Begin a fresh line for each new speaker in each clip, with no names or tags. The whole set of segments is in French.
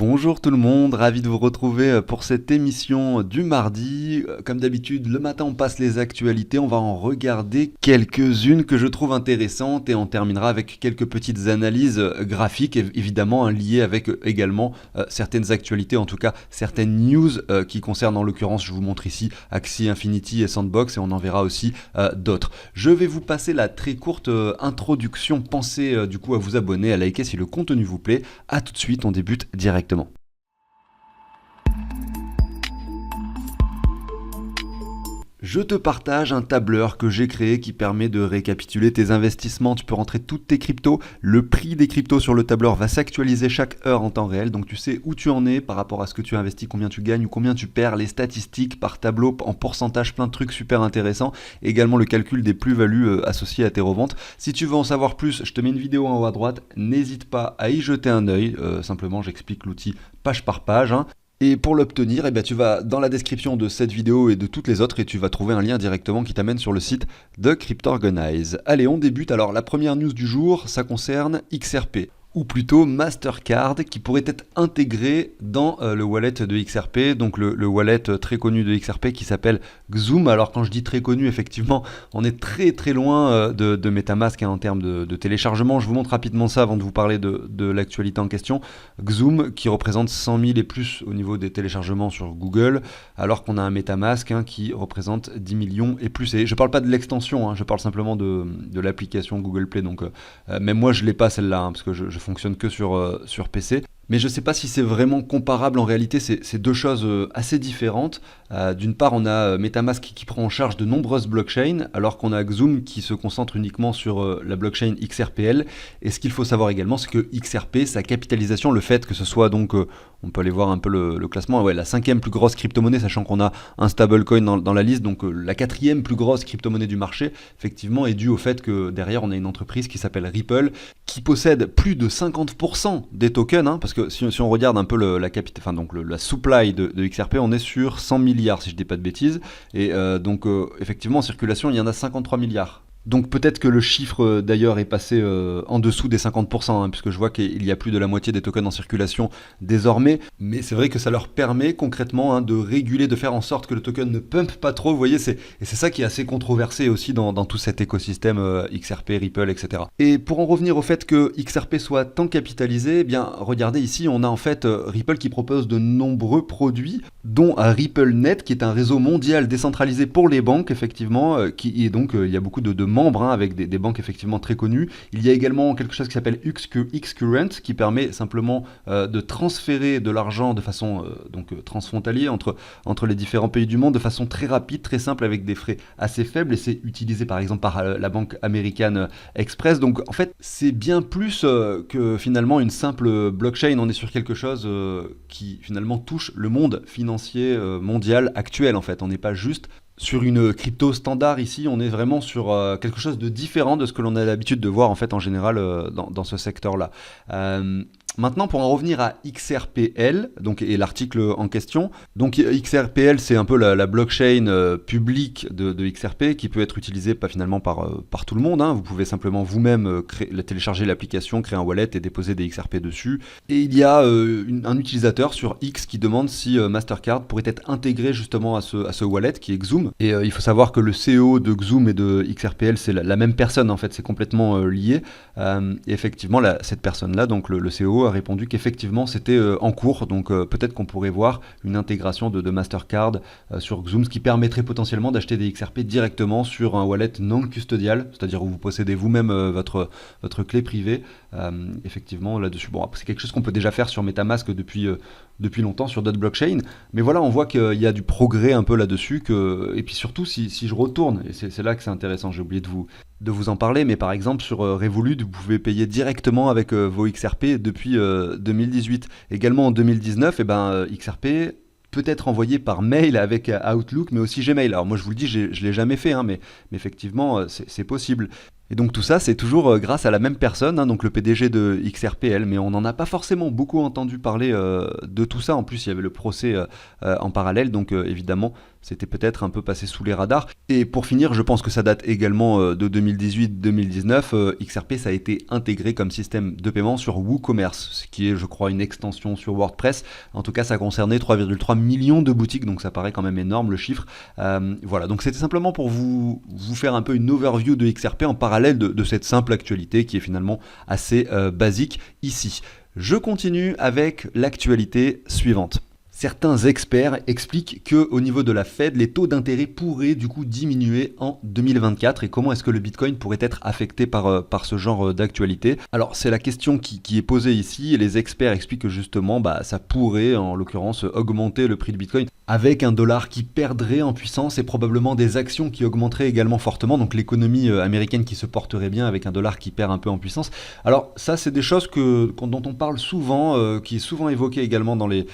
Bonjour tout le monde, ravi de vous retrouver pour cette émission du mardi. Comme d'habitude, le matin on passe les actualités, on va en regarder quelques-unes que je trouve intéressantes et on terminera avec quelques petites analyses graphiques, évidemment liées avec également certaines actualités, en tout cas certaines news qui concernent en l'occurrence, je vous montre ici Axie Infinity et Sandbox et on en verra aussi d'autres. Je vais vous passer la très courte introduction, pensez du coup à vous abonner, à liker si le contenu vous plaît. A tout de suite, on débute directement. Je te partage un tableur que j'ai créé qui permet de récapituler tes investissements. Tu peux rentrer toutes tes cryptos. Le prix des cryptos sur le tableur va s'actualiser chaque heure en temps réel. Donc tu sais où tu en es par rapport à ce que tu investis, combien tu gagnes ou combien tu perds, les statistiques par tableau, en pourcentage, plein de trucs super intéressants. Également le calcul des plus-values associées à tes reventes. Si tu veux en savoir plus, je te mets une vidéo en haut à droite. N'hésite pas à y jeter un œil. Simplement, j'explique l'outil page par page. Et pour l'obtenir, tu vas dans la description de cette vidéo et de toutes les autres et tu vas trouver un lien directement qui t'amène sur le site de Cryptorganize. Allez, on débute. Alors la première news du jour, ça concerne XRP. Ou plutôt Mastercard qui pourrait être intégré dans le wallet de XRP, donc le wallet très connu de XRP qui s'appelle Xoom. Alors quand je dis très connu, effectivement, on est très loin de MetaMask en termes de téléchargement. Je vous montre rapidement ça avant de vous parler de l'actualité en question. Xoom qui représente 100 000 et plus au niveau des téléchargements sur Google, alors qu'on a un MetaMask qui représente 10 millions et plus. Et je ne parle pas de l'extension, je parle simplement de l'application Google Play. Donc même moi je ne l'ai pas celle-là, parce que je fonctionne que sur PC. Mais je ne sais pas si c'est vraiment comparable. En réalité, c'est deux choses assez différentes. D'une part, on a MetaMask qui prend en charge de nombreuses blockchains, alors qu'on a Xoom qui se concentre uniquement sur la blockchain XRPL. Et ce qu'il faut savoir également, c'est que XRP, sa capitalisation, le fait que ce soit donc, on peut aller voir un peu le classement, la 5e plus grosse crypto-monnaie, sachant qu'on a un stablecoin dans la liste, donc la 4e plus grosse crypto-monnaie du marché, effectivement, est due au fait que derrière, on a une entreprise qui s'appelle Ripple, qui possède plus de 50% des tokens, parce que si on regarde un peu la supply de XRP, on est sur 100 milliards si je dis pas de bêtises, et effectivement en circulation il y en a 53 milliards. Donc peut-être que le chiffre d'ailleurs est passé en dessous des 50%, puisque je vois qu'il y a plus de la moitié des tokens en circulation désormais, mais c'est vrai que ça leur permet concrètement de réguler, de faire en sorte que le token ne pump pas trop, vous voyez, et c'est ça qui est assez controversé aussi dans tout cet écosystème XRP, Ripple, etc. Et pour en revenir au fait que XRP soit tant capitalisé, regardez ici, on a en fait Ripple qui propose de nombreux produits, dont RippleNet, qui est un réseau mondial décentralisé pour les banques, effectivement, et donc il y a beaucoup de membres avec des banques effectivement très connues. Il y a également quelque chose qui s'appelle Xcurrent qui permet simplement de transférer de l'argent de façon transfrontalier entre les différents pays du monde de façon très rapide, très simple avec des frais assez faibles et c'est utilisé par exemple par la banque américaine Express. Donc en fait c'est bien plus que finalement une simple blockchain. On est sur quelque chose qui finalement touche le monde financier mondial actuel en fait. On n'est pas juste sur une crypto standard ici, on est vraiment sur quelque chose de différent de ce que l'on a l'habitude de voir en fait en général dans ce secteur-là. Maintenant, pour en revenir à XRPL, et l'article en question, donc XRPL c'est un peu la blockchain publique de XRP qui peut être utilisée pas finalement par tout le monde. Vous pouvez simplement vous-même télécharger l'application, créer un wallet et déposer des XRP dessus. Et il y a un utilisateur sur X qui demande si Mastercard pourrait être intégré justement à ce wallet qui est Xoom. Et il faut savoir que le CEO de Xoom et de XRPL c'est la même personne en fait, c'est complètement lié. Et effectivement cette personne-là, donc le CEO, a répondu qu'effectivement c'était en cours, donc peut-être qu'on pourrait voir une intégration de Mastercard sur Xoom, ce qui permettrait potentiellement d'acheter des XRP directement sur un wallet non custodial, c'est-à-dire où vous possédez vous-même votre clé privée, effectivement là-dessus. Bon, c'est quelque chose qu'on peut déjà faire sur MetaMask depuis longtemps sur d'autres blockchains, mais voilà, on voit qu'il y a du progrès un peu là-dessus, et puis surtout si je retourne, et c'est là que c'est intéressant, j'ai oublié de vous en parler, mais par exemple sur Revolut, vous pouvez payer directement avec vos XRP depuis 2018. Également en 2019, XRP peut être envoyé par mail avec Outlook, mais aussi Gmail. Alors moi je vous le dis, je ne l'ai jamais fait, mais effectivement c'est possible. Et donc tout ça, c'est toujours grâce à la même personne, hein, donc le PDG de XRPL, mais on n'en a pas forcément beaucoup entendu parler de tout ça. En plus, il y avait le procès en parallèle, donc évidemment, c'était peut-être un peu passé sous les radars. Et pour finir, je pense que ça date également de 2018-2019. XRP, ça a été intégré comme système de paiement sur WooCommerce, ce qui est, je crois, une extension sur WordPress. En tout cas, ça concernait 3,3 millions de boutiques, donc ça paraît quand même énorme le chiffre. Voilà, donc c'était simplement pour vous faire un peu une overview de XRP en parallèle de cette simple actualité qui est finalement assez basique ici. Je continue avec l'actualité suivante. Certains experts expliquent qu'au niveau de la Fed, les taux d'intérêt pourraient du coup diminuer en 2024 et comment est-ce que le Bitcoin pourrait être affecté par ce genre d'actualité. Alors c'est la question qui est posée ici et les experts expliquent que justement ça pourrait en l'occurrence augmenter le prix du Bitcoin avec un dollar qui perdrait en puissance et probablement des actions qui augmenteraient également fortement, donc l'économie américaine qui se porterait bien avec un dollar qui perd un peu en puissance. Alors ça c'est des choses dont on parle souvent, qui est souvent évoqué également dans les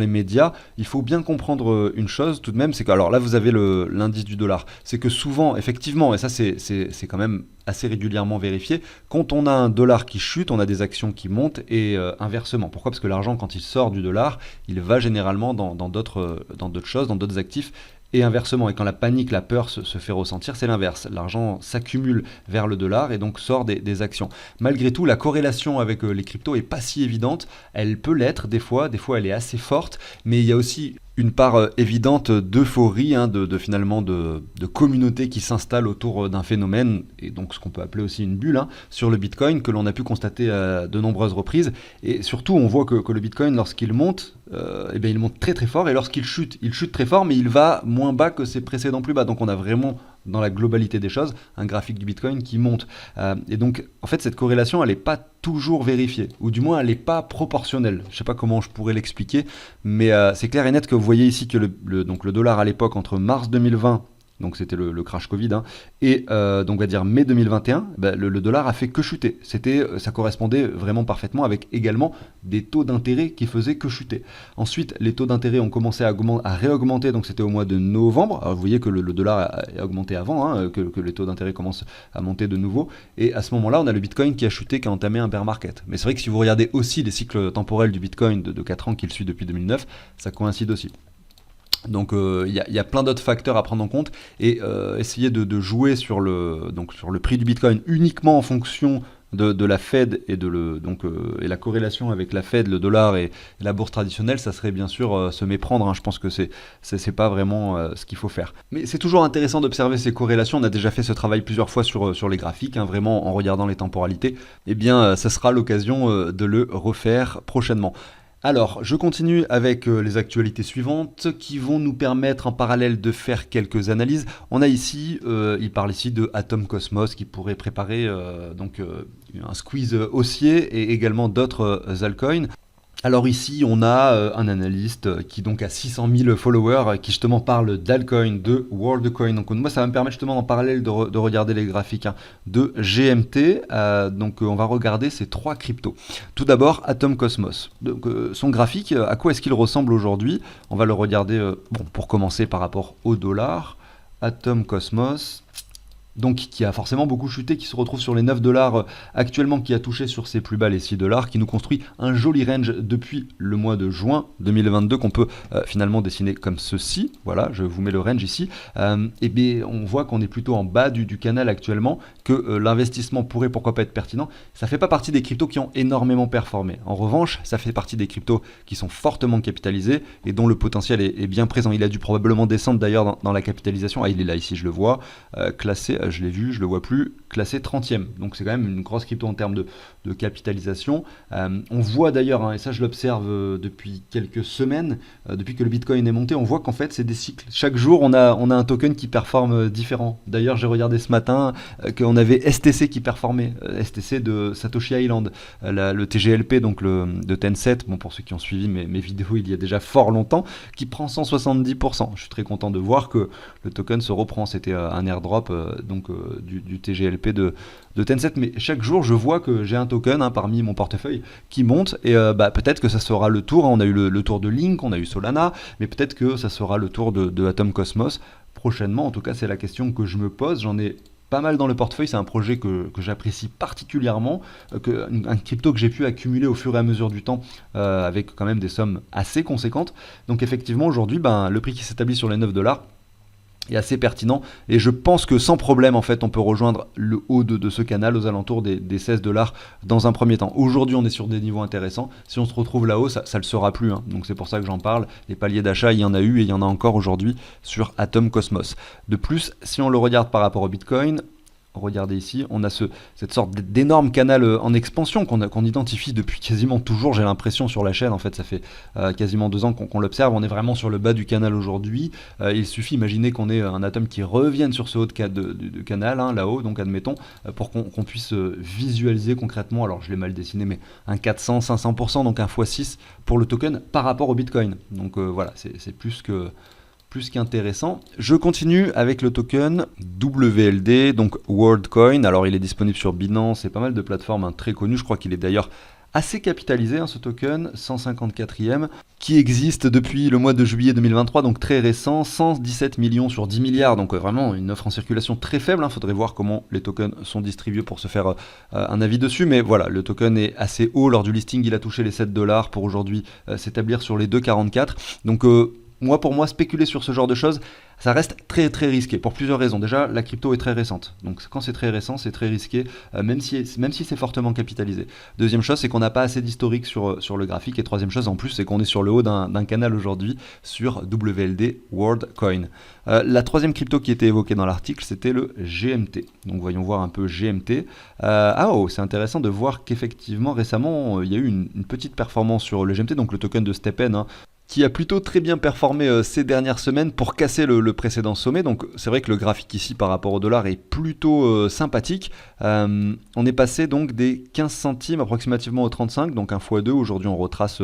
médias. Il faut bien comprendre une chose tout de même, c'est que alors là vous avez l'indice du dollar, c'est que souvent effectivement, et ça c'est quand même assez régulièrement vérifié, quand on a un dollar qui chute, on a des actions qui montent et inversement. Pourquoi ? Parce que l'argent quand il sort du dollar, il va généralement dans d'autres choses, dans d'autres actifs. Et inversement, et quand la panique, la peur se fait ressentir, c'est l'inverse. L'argent s'accumule vers le dollar et donc sort des actions. Malgré tout, la corrélation avec les cryptos est pas si évidente. Elle peut l'être des fois elle est assez forte, mais il y a aussi une part évidente d'euphorie, finalement de communauté qui s'installe autour d'un phénomène, et donc ce qu'on peut appeler aussi une bulle, sur le Bitcoin, que l'on a pu constater à de nombreuses reprises. Et surtout, on voit que le Bitcoin, lorsqu'il monte, il monte très très fort, et lorsqu'il chute, il chute très fort, mais il va moins bas que ses précédents plus bas. Donc on a vraiment, dans la globalité des choses, un graphique du Bitcoin qui monte. Et donc, en fait, cette corrélation, elle n'est pas toujours vérifiée, ou du moins, elle n'est pas proportionnelle. Je ne sais pas comment je pourrais l'expliquer, mais c'est clair et net que vous voyez ici que le dollar à l'époque, entre mars 2020, donc c'était le crash Covid, et donc on va dire mai 2021, le dollar a fait que chuter. Ça correspondait vraiment parfaitement avec également des taux d'intérêt qui faisaient que chuter. Ensuite, les taux d'intérêt ont commencé à réaugmenter, donc c'était au mois de novembre. Alors, vous voyez que le dollar a augmenté avant, que les taux d'intérêt commencent à monter de nouveau. Et à ce moment-là, on a le Bitcoin qui a chuté, qui a entamé un bear market. Mais c'est vrai que si vous regardez aussi les cycles temporels du Bitcoin de 4 ans qu'il suit depuis 2009, ça coïncide aussi. Donc il y a plein d'autres facteurs à prendre en compte et essayer de jouer sur le prix du Bitcoin uniquement en fonction de la Fed et et la corrélation avec la Fed, le dollar et la bourse traditionnelle, ça serait bien sûr se méprendre. Je pense que c'est pas vraiment ce qu'il faut faire. Mais c'est toujours intéressant d'observer ces corrélations. On a déjà fait ce travail plusieurs fois sur les graphiques, vraiment en regardant les temporalités. Eh bien, ça sera l'occasion de le refaire prochainement. Alors, je continue avec les actualités suivantes qui vont nous permettre en parallèle de faire quelques analyses. On a ici, il parle ici de Atom Cosmos qui pourrait préparer un squeeze haussier et également d'autres altcoins. Alors ici, on a un analyste qui donc a 600 000 followers qui justement parle d'altcoin, de WorldCoin. Donc moi, ça va me permettre justement en parallèle de regarder les graphiques de GMT. Donc on va regarder ces trois cryptos. Tout d'abord, Atom Cosmos. Donc, son graphique, à quoi est-ce qu'il ressemble aujourd'hui ? On va le regarder, pour commencer par rapport au dollar. Atom Cosmos. Donc qui a forcément beaucoup chuté, qui se retrouve sur les 9 dollars actuellement, qui a touché sur ses plus bas les 6 dollars, qui nous construit un joli range depuis le mois de juin 2022 qu'on peut finalement dessiner comme ceci. Voilà, je vous mets le range ici. Et bien on voit qu'on est plutôt en bas du canal actuellement, que l'investissement pourrait pourquoi pas être pertinent. Ça fait pas partie des cryptos qui ont énormément performé. En revanche, ça fait partie des cryptos qui sont fortement capitalisés et dont le potentiel est bien présent. Il a dû probablement descendre d'ailleurs dans la capitalisation. Ah, il est là ici, je le vois, classé. Je l'ai vu, je le vois plus, classé 30e. Donc c'est quand même une grosse crypto en termes de capitalisation. On voit d'ailleurs, et ça je l'observe depuis quelques semaines, depuis que le Bitcoin est monté, on voit qu'en fait c'est des cycles. Chaque jour on a un token qui performe différent. D'ailleurs j'ai regardé ce matin qu'on avait STC qui performait, STC de Satoshi Island, le TGLP donc de Tencent, bon pour ceux qui ont suivi mes vidéos il y a déjà fort longtemps, qui prend 170%. Je suis très content de voir que le token se reprend, c'était un airdrop du TGLP de Tencent, mais chaque jour je vois que j'ai un token parmi mon portefeuille qui monte et peut-être que ça sera le tour, on a eu le tour de Link, on a eu Solana, mais peut-être que ça sera le tour de Atom Cosmos prochainement. En tout cas c'est la question que je me pose, j'en ai pas mal dans le portefeuille, c'est un projet que j'apprécie particulièrement, un crypto que j'ai pu accumuler au fur et à mesure du temps avec quand même des sommes assez conséquentes. Donc effectivement aujourd'hui le prix qui s'établit sur les 9 $ est assez pertinent et je pense que sans problème en fait on peut rejoindre le haut de ce canal aux alentours des 16 $ dans un premier temps. Aujourd'hui on est sur des niveaux intéressants, si on se retrouve là-haut ça le sera plus, hein. Donc c'est pour ça que j'en parle, les paliers d'achat il y en a eu et il y en a encore aujourd'hui sur Atom Cosmos. De plus si on le regarde par rapport au Bitcoin, regardez ici, on a cette sorte d'énorme canal en expansion qu'on identifie depuis quasiment toujours, j'ai l'impression sur la chaîne, en fait ça fait quasiment 2 ans qu'on l'observe, on est vraiment sur le bas du canal aujourd'hui, il suffit, imaginez qu'on ait un atome qui revienne sur ce haut de canal, hein, là-haut, donc admettons, pour qu'on puisse visualiser concrètement, alors je l'ai mal dessiné, mais un 400-500%, donc un x6 pour le token par rapport au Bitcoin, donc voilà, c'est plus qu'intéressant. Je continue avec le token WLD, donc WorldCoin. Alors il est disponible sur Binance et pas mal de plateformes, hein, très connues. Je crois qu'il est d'ailleurs assez capitalisé, hein, ce token, 154e, qui existe depuis le mois de juillet 2023, donc très récent, 117 millions sur 10 milliards, donc vraiment une offre en circulation très faible. Faudrait voir comment les tokens sont distribués pour se faire un avis dessus, mais voilà, le token est assez haut. Lors du listing, il a touché les 7 $ pour aujourd'hui s'établir sur les 2,44. Donc pour moi, spéculer sur ce genre de choses, ça reste très très risqué pour plusieurs raisons. Déjà, la crypto est très récente, donc quand c'est très récent, c'est très risqué, même si c'est fortement capitalisé. Deuxième chose, c'est qu'on n'a pas assez d'historique sur le graphique. Et troisième chose en plus, c'est qu'on est sur le haut d'un canal aujourd'hui sur WLD WorldCoin. La troisième crypto qui était évoquée dans l'article, c'était le GMT. Donc voyons voir un peu GMT. C'est intéressant de voir qu'effectivement récemment, il y a eu une petite performance sur le GMT, donc le token de STEPN, hein, qui a plutôt très bien performé ces dernières semaines pour casser le précédent sommet. Donc c'est vrai que le graphique ici par rapport au dollar est plutôt sympathique. On est passé donc des 15 centimes approximativement au 35, donc un x2. Aujourd'hui on retrace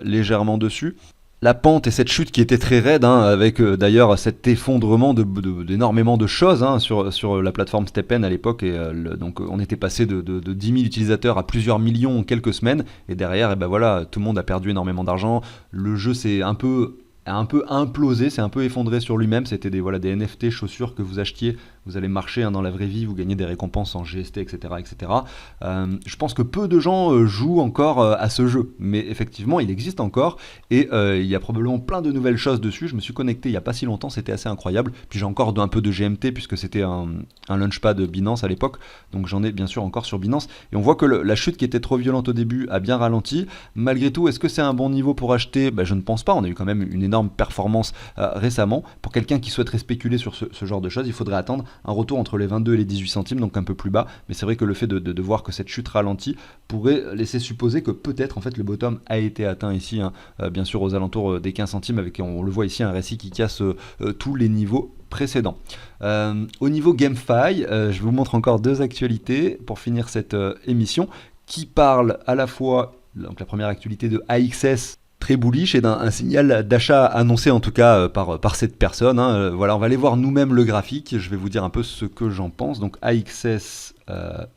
légèrement dessus. La pente et cette chute qui était très raide, hein, avec d'ailleurs cet effondrement d'énormément de choses, hein, sur la plateforme STEPN à l'époque, et donc on était passé de 10 000 utilisateurs à plusieurs millions en quelques semaines, et derrière, voilà, tout le monde a perdu énormément d'argent, le jeu s'est un peu implosé, c'est un peu effondré sur lui-même. C'était des NFT chaussures que vous achetiez, vous allez marcher, hein, dans la vraie vie, vous gagnez des récompenses en GST, etc. etc. Je pense que peu de gens jouent encore à ce jeu, mais effectivement il existe encore, et il y a probablement plein de nouvelles choses dessus. Je me suis connecté il n'y a pas si longtemps, c'était assez incroyable. Puis j'ai encore un peu de GMT puisque c'était un launchpad Binance à l'époque, donc j'en ai bien sûr encore sur Binance, et on voit que la chute qui était trop violente au début a bien ralenti. Malgré tout, est-ce que c'est un bon niveau pour acheter? Je ne pense pas, on a eu quand même une énorme performance récemment. Pour quelqu'un qui souhaiterait spéculer sur ce genre de choses, il faudrait attendre un retour entre les 22 et les 18 centimes, donc un peu plus bas. Mais c'est vrai que le fait de voir que cette chute ralentit pourrait laisser supposer que peut-être en fait le bottom a été atteint ici, hein, bien sûr aux alentours des 15 centimes, avec, on le voit ici, un récit qui casse tous les niveaux précédents. Au niveau GameFi, je vous montre encore deux actualités pour finir cette émission qui parlent à la fois, donc la première actualité de AXS, très bullish, et d'un signal d'achat annoncé en tout cas par cette personne, hein. Voilà, on va aller voir nous-mêmes le graphique, je vais vous dire un peu ce que j'en pense. Donc AXS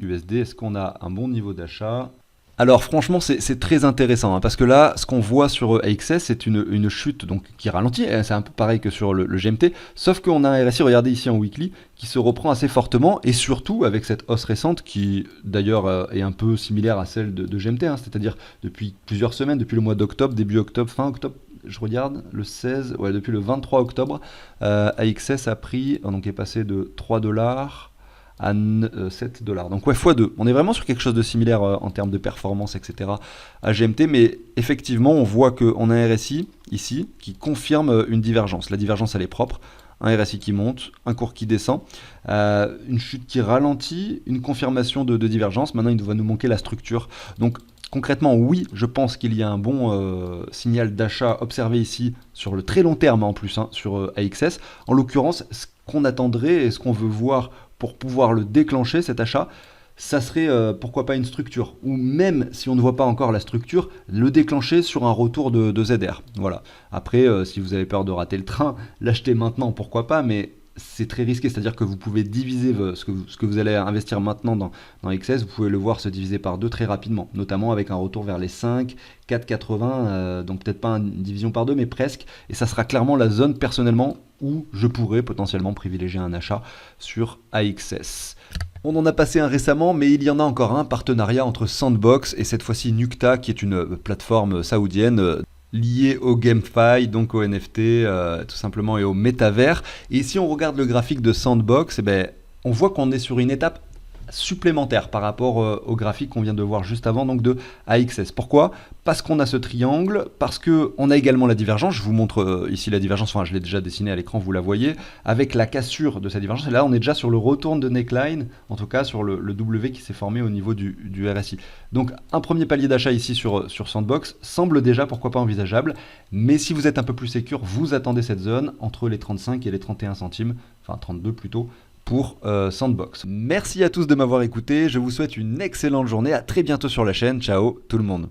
USD, est-ce qu'on a un bon niveau d'achat? Alors franchement c'est très intéressant, hein, parce que là ce qu'on voit sur AXS c'est une chute donc qui ralentit, c'est un peu pareil que sur le GMT, sauf qu'on a un RSI, regardez ici en weekly, qui se reprend assez fortement, et surtout avec cette hausse récente qui d'ailleurs est un peu similaire à celle de GMT, hein, c'est-à-dire depuis plusieurs semaines, depuis le mois d'octobre, début octobre, fin octobre, je regarde, le 16, depuis le 23 octobre, AXS a pris, donc est passé de 3 $ à 7 $. Donc ouais, x2. On est vraiment sur quelque chose de similaire en termes de performance, etc. à GMT, mais effectivement, on voit qu'on a un RSI ici qui confirme une divergence. La divergence, elle est propre. Un RSI qui monte, un cours qui descend, une chute qui ralentit, une confirmation de divergence. Maintenant, il va nous manquer la structure. Donc concrètement, oui, je pense qu'il y a un bon signal d'achat observé ici sur le très long terme en plus, hein, sur AXS. En l'occurrence, ce qu'on attendrait et ce qu'on veut voir pour pouvoir le déclencher, cet achat, ça serait pourquoi pas une structure, ou même si on ne voit pas encore la structure, le déclencher sur un retour de ZR. Voilà. Après, si vous avez peur de rater le train, l'acheter maintenant, pourquoi pas, mais c'est très risqué, c'est-à-dire que vous pouvez diviser ce que vous allez investir maintenant dans XS, vous pouvez le voir se diviser par 2 très rapidement, notamment avec un retour vers les 5, 4,80, donc peut-être pas une division par 2, mais presque, et ça sera clairement la zone personnellement où je pourrais potentiellement privilégier un achat sur AXS. On en a passé un récemment, mais il y en a encore un, partenariat entre Sandbox et cette fois-ci Nukta, qui est une plateforme saoudienne liée au GameFi, donc au NFT, tout simplement, et au métavers. Et si on regarde le graphique de Sandbox, eh ben, on voit qu'on est sur une étape supplémentaire par rapport au graphique qu'on vient de voir juste avant, donc de AXS. Pourquoi ? Parce qu'on a ce triangle, parce qu'on a également la divergence. Je vous montre ici la divergence, enfin je l'ai déjà dessinée à l'écran, vous la voyez, avec la cassure de cette divergence. Et là, on est déjà sur le retour de neckline, en tout cas sur le W qui s'est formé au niveau du RSI. Donc un premier palier d'achat ici sur Sandbox semble déjà, pourquoi pas, envisageable. Mais si vous êtes un peu plus sécure, vous attendez cette zone entre les 35 et les 31 centimes, enfin 32 plutôt, pour Sandbox. Merci à tous de m'avoir écouté, je vous souhaite une excellente journée, à très bientôt sur la chaîne, ciao tout le monde.